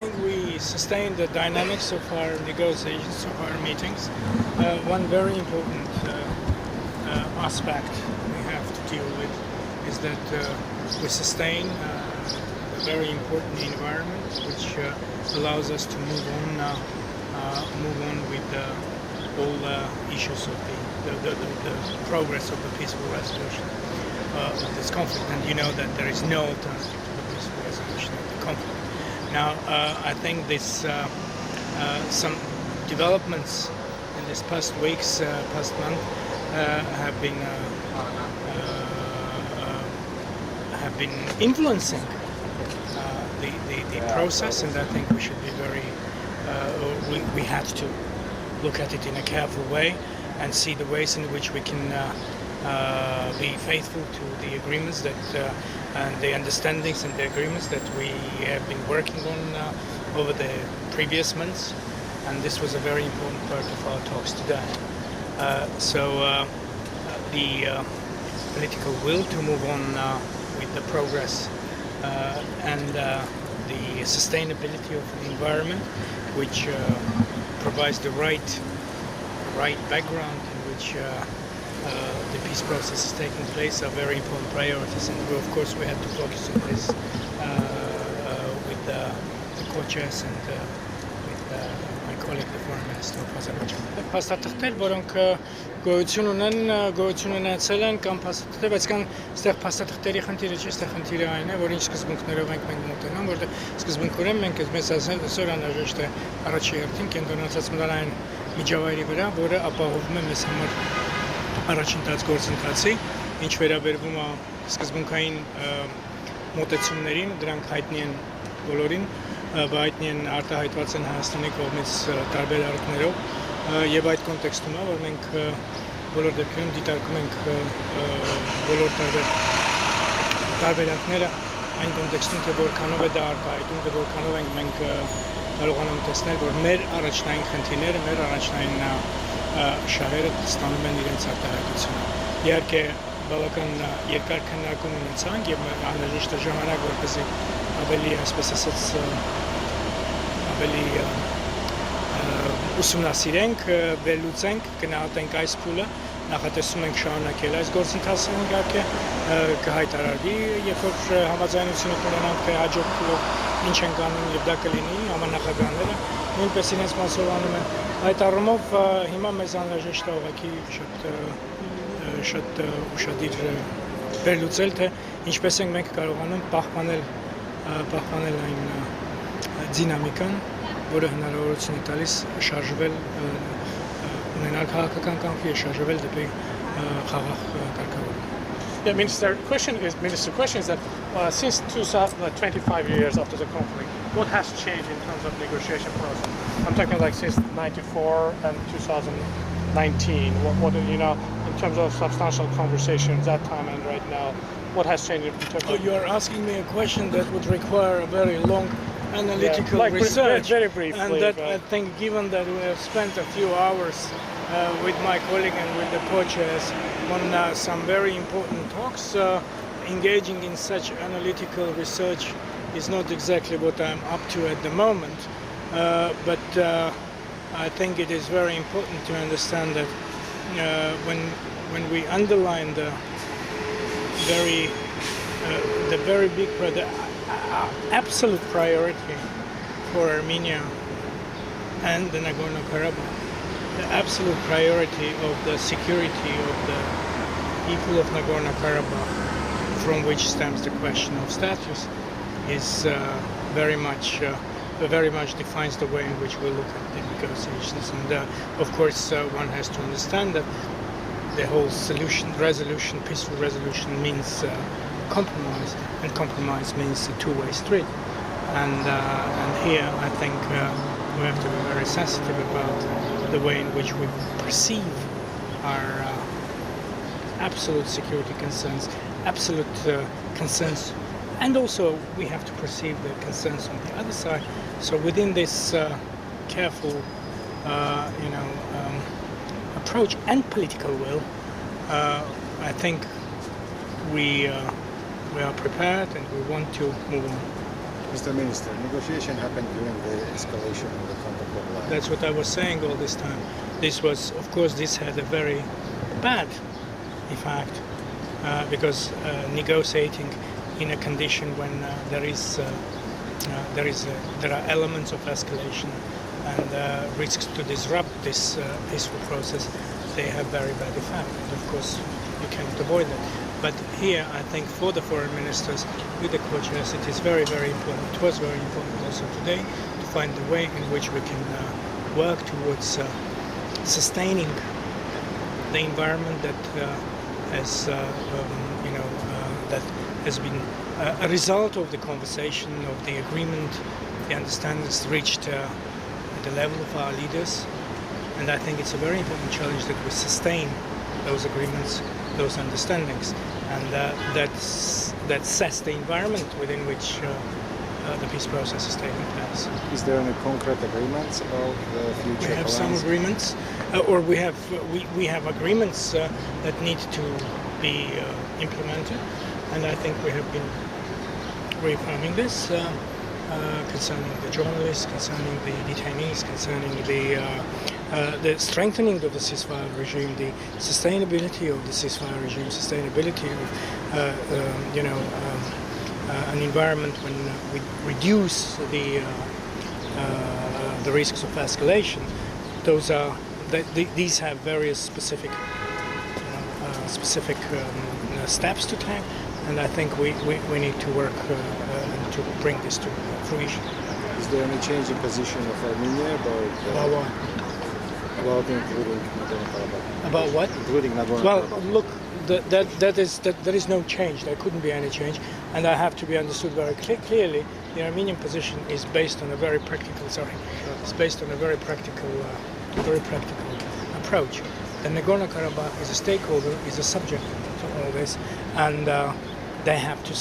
We sustain the dynamics of our negotiations, of our meetings. One very important aspect we have to deal with is that we sustain a very important environment which allows us to move on with all issues of the progress of the peaceful resolution of this conflict. And you know that there is no alternative to the peaceful resolution of the conflict. Now, I think this some developments in these past weeks, past month, have been influencing the process, and I think we should be we have to look at it in a careful way and see the ways in which we can be faithful to the agreements that and the understandings and the agreements that we have been working on over the previous months, and this was a very important part of our talks today. The political will to move on with the progress and the sustainability of the environment, which provides the right background in which the peace process is taking place, are very important priorities, and of course we have to focus on this with the co-chairs and with my colleague, the foreign minister of Azerbaijan. Փաստաթղթեր, որոնք գոյություն ունեցել են կամ փաստաթղթեր, բայց կան այստեղ փաստաթղթերի խնդիրը չի, այստեղ խնդիրը այն է, որ ինչ սկզբունքներով ենք մենք մոտենամ, որտեղ սկզբունքորեն մենք մեզ այսօր անհրաժեշտ է առաջի հերթին կենտրոնացած մնալ միջավայրի վրա, որը ապահովում է մեզ համար առաջընթաց գործընթացի, ինչ վերաբերվում է սկզբունքային մոտեցումներին, դրանք հայտնի են բոլորին, հայտնի են արտահայտված են Հայաստանի կողմից տարբեր առիթներով, եւ այդ կոնտեքստում է, որ մենք բոլոր դեպքերում դիտարկում ենք բոլոր տարբերակները այն կոնտեքստում, թե որքանով է դա արտահայտում, թե որքանով ենք մենք կարողանում տեսնել, որ մեր առաջնային խնդիրները, մեր առաջնային շահերը ստանում են իրենց արտահայտությունը։ Իհարկե, բավական երկար քննարկում ունեցանք եւ անհրաժեշտ է ժամանակ, որպեսզի ավելի, այսպես ասած, ավելի ուսումնասիրենք, վերլուծենք, գնահատենք այս փուլը, նախատեսում ենք շարունակել այս գործընթացը իհարկե, կհայտարարվի, երբ որ համաձայնությունը կունենանք, թե հաջորդ փուլով ինչ ենք անում եւ դա կլինի, համանախագահները նույնպես իրենց մասով անում են։ Այդ առումով հիմա մեզ անհրաժեշտ է ուղղակի շատ ուշադիր վերլուծել, թե ինչպես ենք մենք կարողանում պահպանել այն դինամիկան, որը հնարավորություն է տալիս շարժվել, ունենալ քաղաքական կամքի եւ շարժվել դեպի խաղաղ կարգավորում։ Yeah, Minister, question is that since 25 years after the conflict, what has changed in terms of negotiation process? I'm talking like since 94 and 2019. What you know in terms of substantial conversations that time and right now? What has changed in terms of? You are asking me a question that would require a very long analytical research, very briefly, and that I think, given that we have spent a few hours with my colleague and with the co-chairs on some very important talks, engaging in such analytical research is not exactly what I'm up to at the moment, but I think it is very important to understand that when we underline the very big, the absolute priority for Armenia and the Nagorno-Karabakh, the absolute priority of the security of the people of Nagorno-Karabakh, from which stems the question of status, is very much defines the way in which we look at the negotiations. And of course, one has to understand that the whole resolution, peaceful resolution, means compromise, and compromise means a two-way street. And here, I think we have to be very sensitive about the way in which we perceive our absolute security concerns, absolute concerns, and also we have to perceive the concerns on the other side. So within this careful, approach and political will, I think we are prepared and we want to move on. Mr. Minister, negotiation happened during the escalation of the conflict of land. That's what I was saying all this time. This was, of course, this had a very bad effect because negotiating in a condition when there are elements of escalation and risks to disrupt this peaceful process, they have very bad effect. And of course, you cannot avoid that. But here, I think for the foreign ministers with the co-chairs, it is very, very important. It was very important also today to find the way in which we can work towards sustaining the environment that that has been a result of the conversation, of the agreement, the understandings reached at the level of our leaders. And I think it's a very important challenge that we sustain those agreements, those understandings, and that sets the environment within which the peace process is taking place. Is there any concrete agreements about the future? We have some agreements, or we have agreements that need to be implemented, and I think we have been reaffirming this concerning the journalists, concerning the detainees, concerning the strengthening of the ceasefire regime, the sustainability of the ceasefire regime, sustainability of an environment when we reduce the risks of escalation. These have various specific steps to take, and I think we need to work to bring this to fruition. Is there any change in position of Armenia About what? about including Nagorno-Karabakh? About what? Including Nagorno-Karabakh. Well, look, there is no change. There couldn't be any change, and I have to be understood very clearly. The Armenian position is based on a very practical. It's based on a very practical approach. The Nagorno-Karabakh is a stakeholder, is a subject to all this, and they have to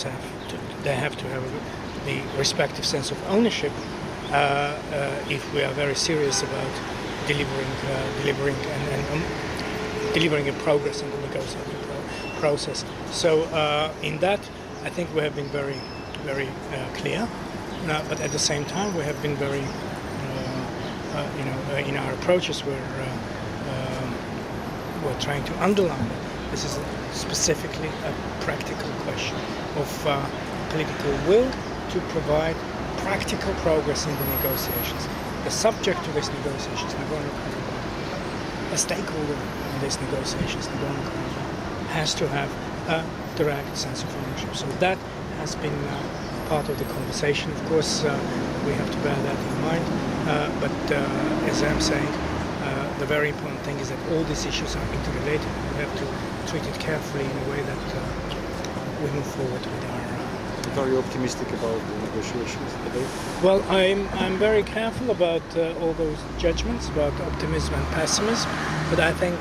have the respective sense of ownership if we are very serious about delivering a progress in the negotiating process. So in that, I think we have been very, very clear. But at the same time, we have been very, in our approaches, we're trying to underline that this is specifically a practical question of political will to provide practical progress in the negotiations. The subject to these negotiations, Nagorno-Karabakh, a stakeholder in these negotiations, Nagorno-Karabakh, has to have a direct sense of ownership. So that has been part of the conversation. Of course, we have to bear that in mind. But as I'm saying, the very important thing is that all these issues are interrelated. We have to treat it carefully in a way that we move forward with our. Are you optimistic about the negotiations today? Well, I'm very careful about all those judgments about optimism and pessimism, but I think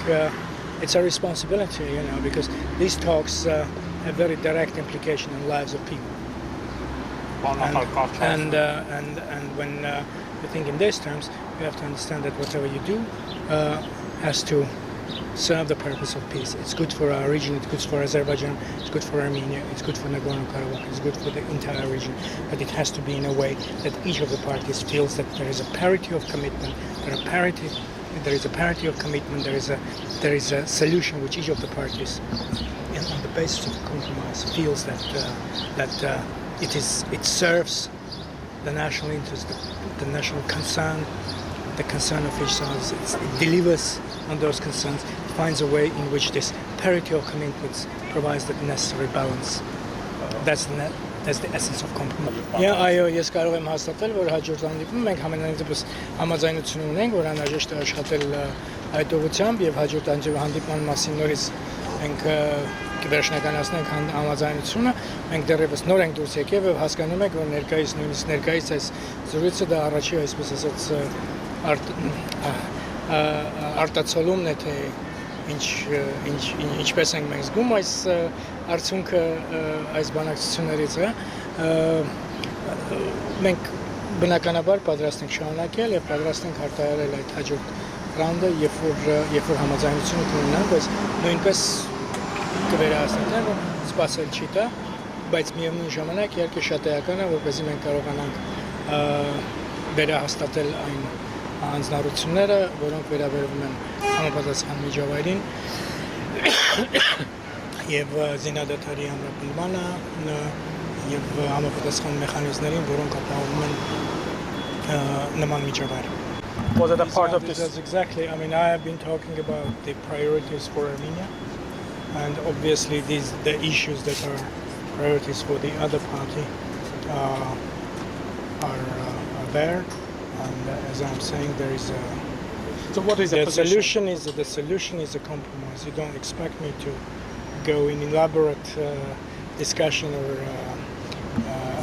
it's a responsibility, because these talks have very direct implication on lives of people. And when you think in these terms, you have to understand that whatever you do has to serve the purpose of peace. It's good for our region, it's good for Azerbaijan, it's good for Armenia, it's good for Nagorno-Karabakh, it's good for the entire region, but it has to be in a way that each of the parties feels that there is a parity of commitment, there is a parity of commitment, there is a solution which each of the parties, on the basis of compromise, feels that it serves the national interest, the national concern, the concern of each side. It delivers on those concerns, finds a way in which this parity of commitments provides the necessary balance. That's the essence of compromise. Այո, ես կարող եմ հաստատել, որ հաջորդ հանդիպումում մենք ամենայն դեպս համաձայնություն ունենք, որ անհրաժեշտ է աշխատել այդ ուղղությամբ եւ հաջորդ հանդիպման մասին նորից մենք կվերջնականացնենք համաձայնությունը։ Մենք դեռևս նոր ենք դուրս եկել եւ հասկանում ենք, որ ներկայիս այս զրույցը դա առաջի, այսպես ասած, արտացոլումն է, թե ինչպես ենք մենք զգում այս արդյունքը այս բանակցություններից, մենք բնականաբար պատրաստ ենք շարունակել եւ պատրաստ ենք արտահայտել այդ հաջորդ ռաունդը, երբ որ համաձայնությունը կունենանք, բայց նույնպես կվերահասնենք, որ սպասել չի տա, բայց միևնույն ժամանակ իհարկե շատ էական է, որպեսզի մենք կարողանանք վերահաստատել այն հանձնառությունները, որոնք վերաբերվում են համապատասխան միջավայրին եւ զինադադարի ամրապնդմանը եւ համապատասխան մեխանիզմներին, որոնք ապահովում են նման միջավայր։ Was it a part of this? That's exactly. I mean, I have been talking about the priorities for Armenia, and obviously the issues that are priorities for the other party are there. And as I'm saying, there is a. So what is the solution? The solution is a compromise. You don't expect me to go in elaborate discussion or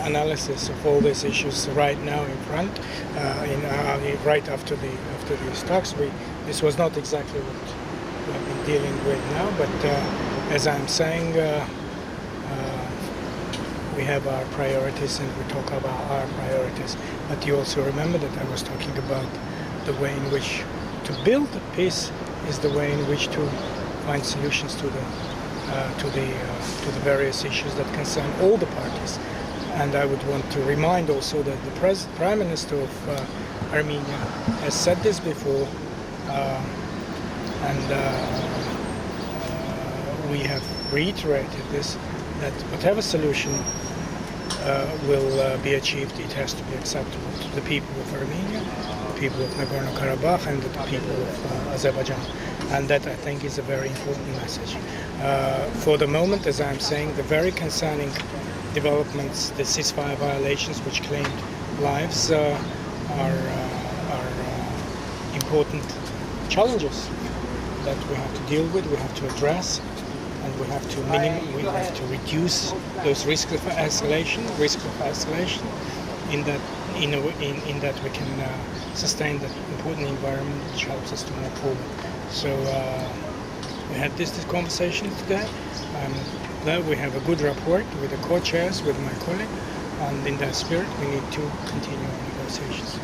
analysis of all these issues right now in front, right after these talks. This was not exactly what we've been dealing with now, but as I'm saying, we have our priorities and we talk about our priorities. But you also remember that I was talking about the way in which to build peace is the way in which to find solutions to the various issues that concern all the parties. And I would want to remind also that the Prime Minister of Armenia has said this before, and we have reiterated this, that whatever solution will be achieved, it has to be acceptable to the people of Armenia, the people of Nagorno-Karabakh, and the people of Azerbaijan. And that, I think, is a very important message. For the moment, as I'm saying, the very concerning developments, the ceasefire violations which claimed lives are important challenges that we have to deal with, we have to address, and we have to reduce those risks of escalation. In that we can sustain the important environment which helps us to move forward. So we had this conversation today. Now we have a good rapport with the co-chairs, with my colleague, and in that spirit we need to continue our negotiations.